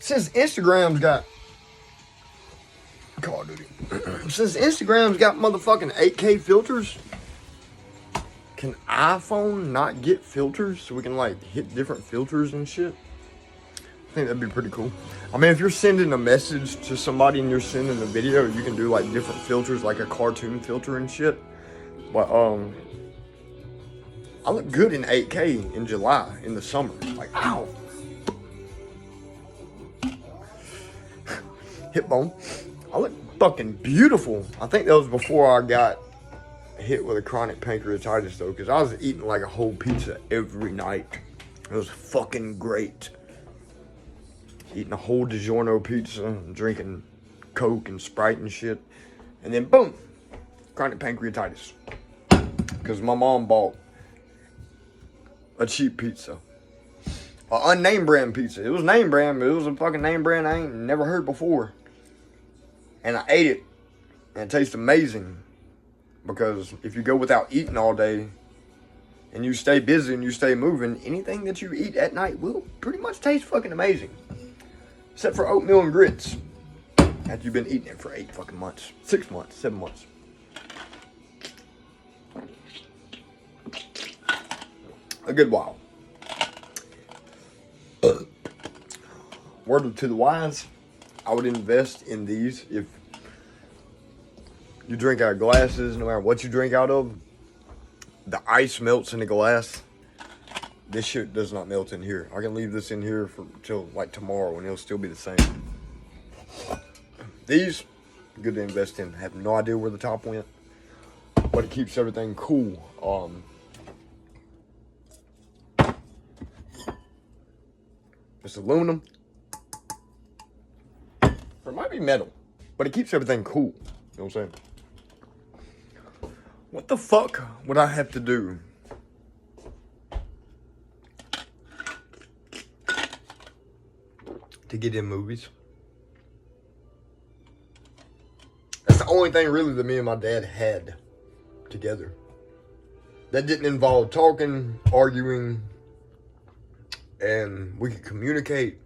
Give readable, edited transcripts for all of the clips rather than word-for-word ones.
since Instagram's got Call of Duty, since Instagram's got motherfucking 8K filters, can iPhone not get filters so we can like hit different filters and shit? I think that'd be pretty cool. I mean, if you're sending a message to somebody and you're sending a video, you can do like different filters, like a cartoon filter and shit. But I look good in 8K in July in the summer. Like, ow. Hip bone. I look fucking beautiful. I think that was before I got hit with a chronic pancreatitis though, because I was eating like a whole pizza every night. It was fucking great. Eating a whole DiGiorno pizza, and drinking Coke and Sprite and shit. And then boom, chronic pancreatitis. Because my mom bought a cheap pizza. An unnamed brand pizza. It was name brand, but it was a fucking name brand I ain't never heard before. And I ate it, and it tastes amazing. Because if you go without eating all day, and you stay busy and you stay moving, anything that you eat at night will pretty much taste fucking amazing. Except for oatmeal and grits. After you've been eating it for 8 fucking months. 6 months, 7 months. A good while. Word to the wise, I would invest in these. If you drink out of glasses, no matter what you drink out of, the ice melts in the glass. This shit does not melt in here. I can leave this in here for till like tomorrow and it'll still be the same. These, good to invest in. I have no idea where the top went, but it keeps everything cool. It's aluminum. Or it might be metal, but it keeps everything cool. You know what I'm saying? What the fuck would I have to do to get in movies? That's the only thing really that me and my dad had together. That didn't involve talking, arguing, and we could communicate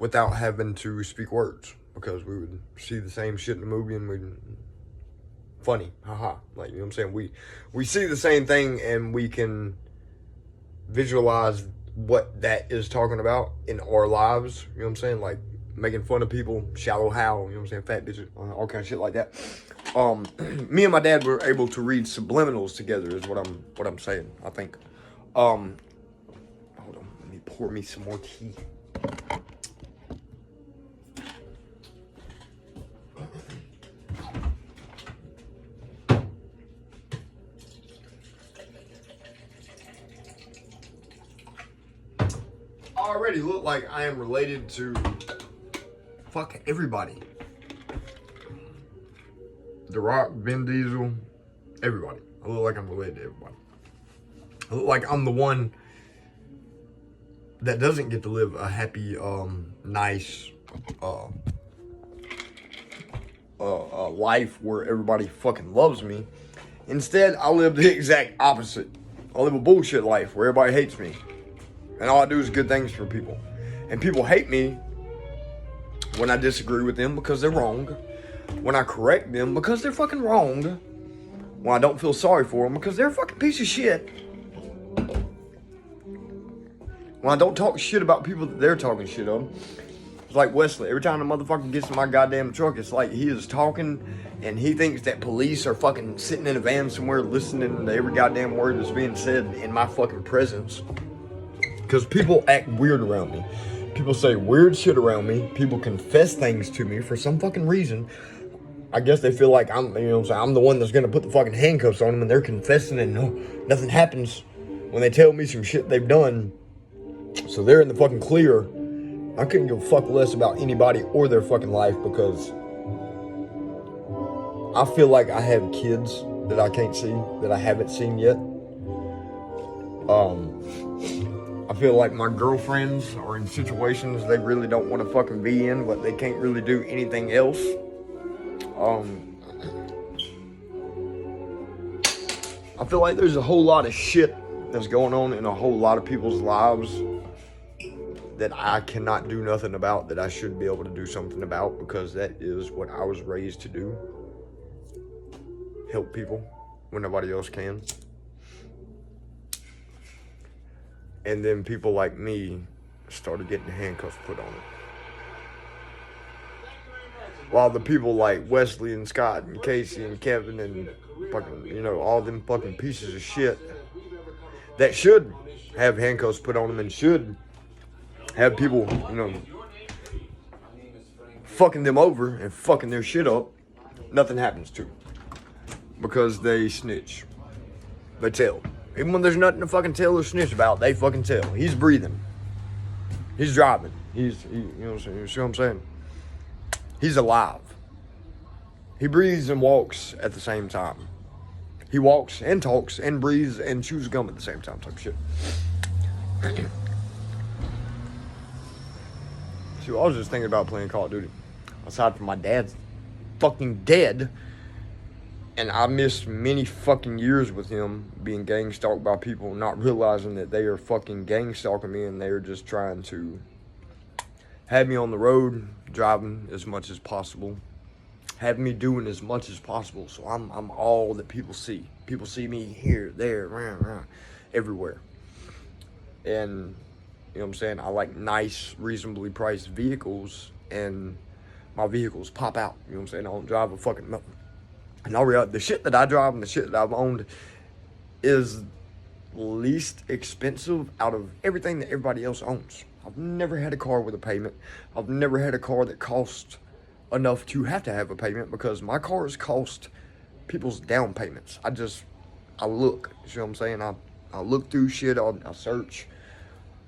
without having to speak words. Because we would see the same shit in the movie and we'd... Funny, haha. Like, you know what I'm saying? We see the same thing and we can visualize what that is talking about in our lives. You know what I'm saying? Like, making fun of people, shallow how, you know what I'm saying? Fat bitches, all kind of shit like that. Me and my dad were able to read subliminals together is what I'm saying, I think. Hold on, let me pour me some more tea. I already look like I am related to fuck everybody. The Rock, Vin Diesel, everybody. I look like I'm related to everybody. I look like I'm the one that doesn't get to live a happy, nice, life where everybody fucking loves me. Instead, I live the exact opposite. I live a bullshit life where everybody hates me. And all I do is good things for people. And people hate me when I disagree with them because they're wrong. When I correct them because they're fucking wrong. When I don't feel sorry for them because they're a fucking piece of shit. When I don't talk shit about people that they're talking shit of. It's like Wesley. Every time the motherfucker gets in my goddamn truck, it's like he is talking and he thinks that police are fucking sitting in a van somewhere listening to every goddamn word that's being said in my fucking presence. Because people act weird around me. People say weird shit around me. People confess things to me for some fucking reason. I guess they feel like I'm the one that's gonna put the fucking handcuffs on them and they're confessing and no, nothing happens when they tell me some shit they've done. So they're in the fucking clear. I couldn't give a fuck less about anybody or their fucking life because I feel like I have kids that I can't see, that I haven't seen yet. I feel like my girlfriends are in situations they really don't want to fucking be in, but they can't really do anything else. I feel like there's a whole lot of shit that's going on in a whole lot of people's lives that I cannot do nothing about, that I should be able to do something about, because that is what I was raised to do. Help people when nobody else can. And then people like me started getting handcuffs put on it. While the people like Wesley and Scott and Casey and Kevin and fucking, you know, all them fucking pieces of shit that should have handcuffs put on them and should have people, you know, fucking them over and fucking their shit up, nothing happens to them. Because they snitch. They tell. Even when there's nothing to fucking tell or snitch about, they fucking tell. He's breathing. He's driving. You know what I'm saying? You see what I'm saying? He's alive. He breathes and walks at the same time. He walks and talks and breathes and chews gum at the same time, type shit. See, I was just thinking about playing Call of Duty. Aside from my dad's fucking dead, and I missed many fucking years with him being gang stalked by people, not realizing that they are fucking gang stalking me, and they are just trying to have me on the road, driving as much as possible, have me doing as much as possible, so I'm all that people see. People see me here, there, everywhere. And, you know what I'm saying, I like nice, reasonably priced vehicles, and my vehicles pop out, you know what I'm saying? I don't drive a fucking nothing. And all reality, the shit that I drive and the shit that I've owned is least expensive out of everything that everybody else owns. I've never had a car with a payment. I've never had a car that cost enough to have a payment, because my cars cost people's down payments. I look, you see what I'm saying? I look through shit, I search.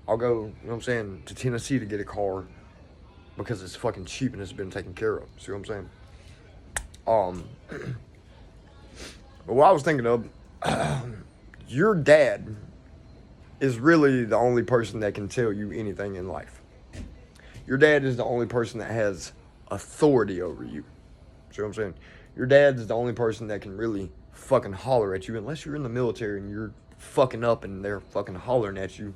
I'll go, you know what I'm saying, to Tennessee to get a car because it's fucking cheap and it's been taken care of. See what I'm saying? But what I was thinking of, your dad is really the only person that can tell you anything in life. Your dad is the only person that has authority over you. See what I'm saying? Your dad is the only person that can really fucking holler at you, unless you're in the military and you're fucking up and they're fucking hollering at you,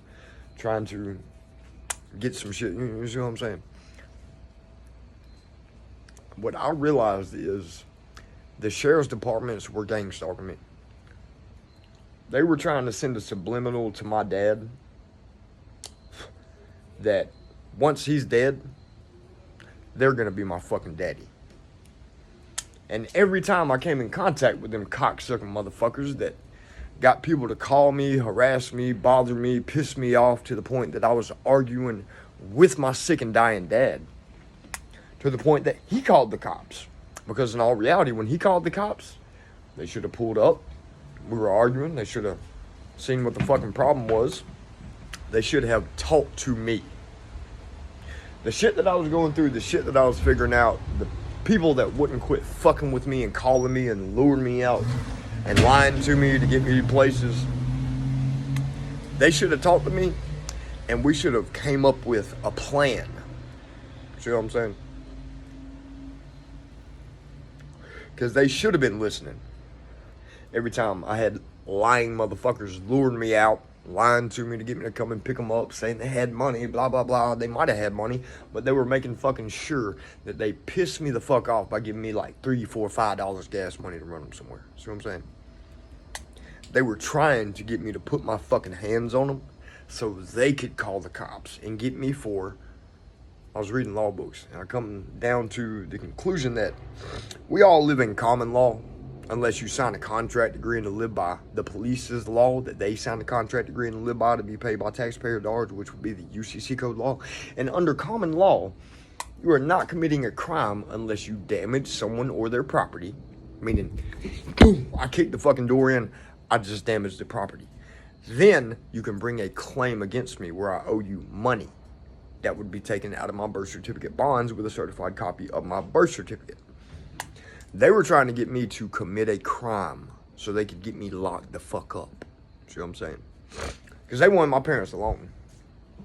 trying to get some shit. You see what I'm saying? What I realized is the sheriff's departments were gang stalking me. They were trying to send a subliminal to my dad that once he's dead, they're gonna be my fucking daddy. And every time I came in contact with them cocksucking motherfuckers that got people to call me, harass me, bother me, piss me off to the point that I was arguing with my sick and dying dad, to the point that he called the cops. Because in all reality, when he called the cops, they should have pulled up. We were arguing. They should have seen what the fucking problem was. They should have talked to me. The shit that I was going through, the shit that I was figuring out, the people that wouldn't quit fucking with me and calling me and luring me out and lying to me to get me to places, they should have talked to me, and we should have came up with a plan. See what I'm saying? Because they should have been listening. Every time I had lying motherfuckers luring me out, lying to me to get me to come and pick them up, saying they had money, blah, blah, blah. They might have had money, but they were making fucking sure that they pissed me the fuck off by giving me like $3, $4, $5 gas money to run them somewhere. See what I'm saying? They were trying to get me to put my fucking hands on them so they could call the cops and get me for... I was reading law books, and I come down to the conclusion that we all live in common law, unless you sign a contract agreeing to live by the police's law, that they sign a contract agreeing to live by to be paid by taxpayer dollars, which would be the UCC code law. And under common law, you are not committing a crime unless you damage someone or their property. Meaning, boom, I kicked the fucking door in, I just damaged the property. Then you can bring a claim against me where I owe you money. That would be taken out of my birth certificate bonds with a certified copy of my birth certificate. They were trying to get me to commit a crime so they could get me locked the fuck up. See what I'm saying? Because they wanted my parents alone. You know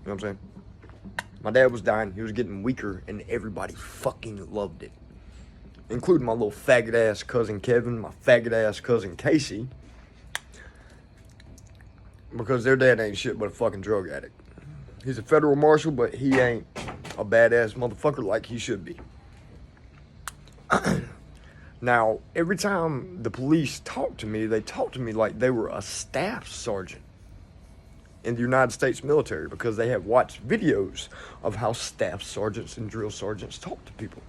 what I'm saying? My dad was dying. He was getting weaker, and everybody fucking loved it. Including my little faggot-ass cousin Kevin, my faggot-ass cousin Casey. Because their dad ain't shit but a fucking drug addict. He's a federal marshal, but he ain't a badass motherfucker like he should be. Now, every time the police talk to me, they talk to me like they were a staff sergeant in the United States military, because they have watched videos of how staff sergeants and drill sergeants talk to people.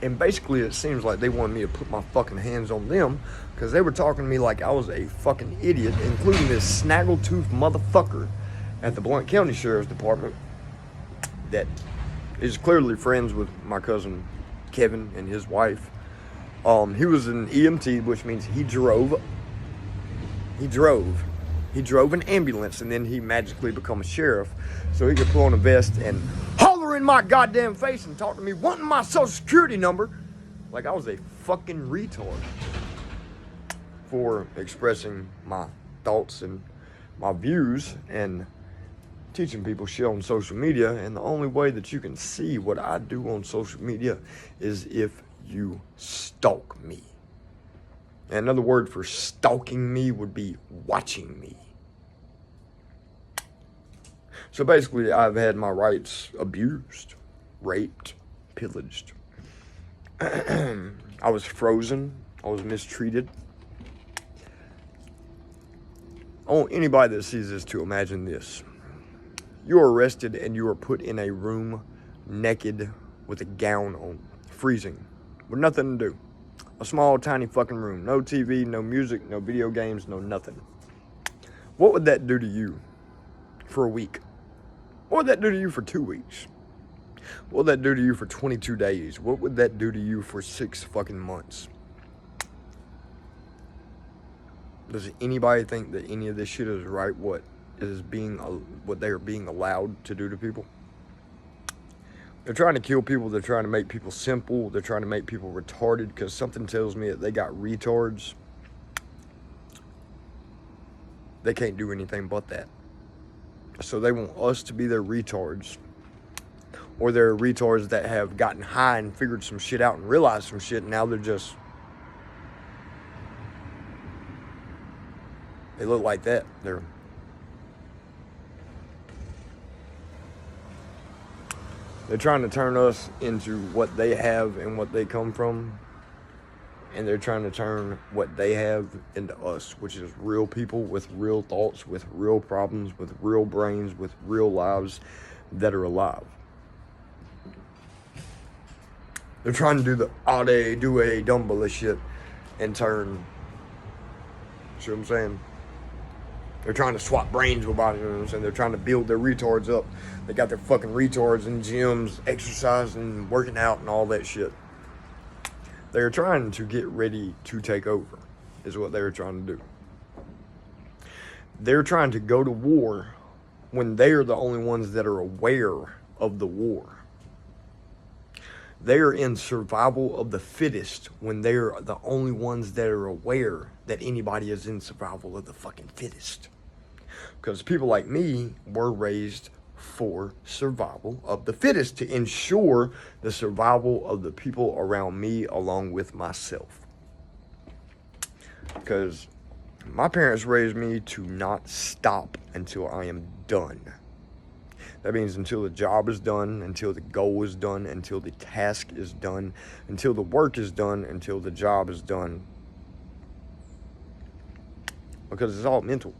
And basically, it seems like they wanted me to put my fucking hands on them, because they were talking to me like I was a fucking idiot, including this snaggletooth motherfucker at the Blount County Sheriff's Department that is clearly friends with my cousin Kevin and his wife. He was an EMT, which means he drove an ambulance, and then he magically become a sheriff, so he could put on a vest and holler in my goddamn face and talk to me wanting my social security number like I was a fucking retard for expressing my thoughts and my views and teaching people shit on social media. And the only way that you can see what I do on social media is if you stalk me. And another word for stalking me would be watching me. So basically, I've had my rights abused, raped, pillaged. I was frozen. I was mistreated. I want anybody that sees this to imagine this. You are arrested and you are put in a room naked with a gown on, freezing, with nothing to do. A small, tiny fucking room. No TV, no music, no video games, no nothing. What would that do to you for a week? What would that do to you for 2 weeks? What would that do to you for 22 days? What would that do to you for 6 fucking months? Does anybody think that any of this shit is right? What they are being allowed to do to people? They're trying to kill people. They're trying to make people simple. They're trying to make people retarded, because something tells me that they got retards. They can't do anything but that. So they want us to be their retards. Or they're retards that have gotten high and figured some shit out and realized some shit, and now they're just... they look like that. They're trying to turn us into what they have and what they come from. And they're trying to turn what they have into us, which is real people with real thoughts, with real problems, with real brains, with real lives that are alive. They're trying to do the Ade, Due, Dumbele shit and turn, see what I'm saying? They're trying to swap brains with bodies, you know what I'm saying? They're trying to build their retards up. They got their fucking retards in gyms, exercising, working out, and all that shit. They're trying to get ready to take over, is what they're trying to do. They're trying to go to war when they are the only ones that are aware of the war. They are in survival of the fittest when they are the only ones that are aware that anybody is in survival of the fucking fittest. Because people like me were raised for survival of the fittest, to ensure the survival of the people around me along with myself. Because my parents raised me to not stop until I am done. That means until the job is done, until the goal is done, until the task is done, until the work is done, until the job is done. Because it's all mental.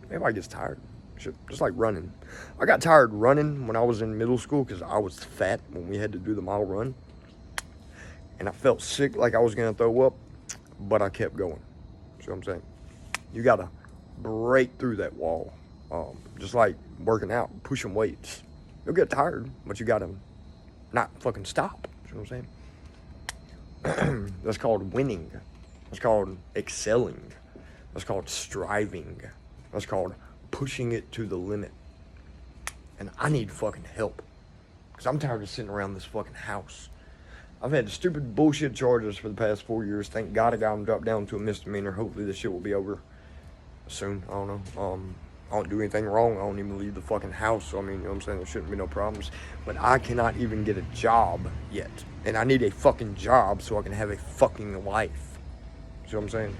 Everybody gets tired. Just like running. I got tired running when I was in middle school because I was fat when we had to do the mile run. And I felt sick like I was going to throw up, but I kept going. See what I'm saying? You got to break through that wall. Just like working out, pushing weights. You'll get tired, but you got to not fucking stop. See what I'm saying? That's called winning. That's called excelling. That's called striving. That's called pushing it to the limit. And I need fucking help, because I'm tired of sitting around this fucking house. I've had stupid bullshit charges for the past 4 years. Thank God I got them dropped down to a misdemeanor. Hopefully this shit will be over soon. I don't know. I don't do anything wrong. I don't even leave the fucking house. So, I mean, you know what I'm saying? There shouldn't be no problems. But I cannot even get a job yet. And I need a fucking job so I can have a fucking life. See what I'm saying?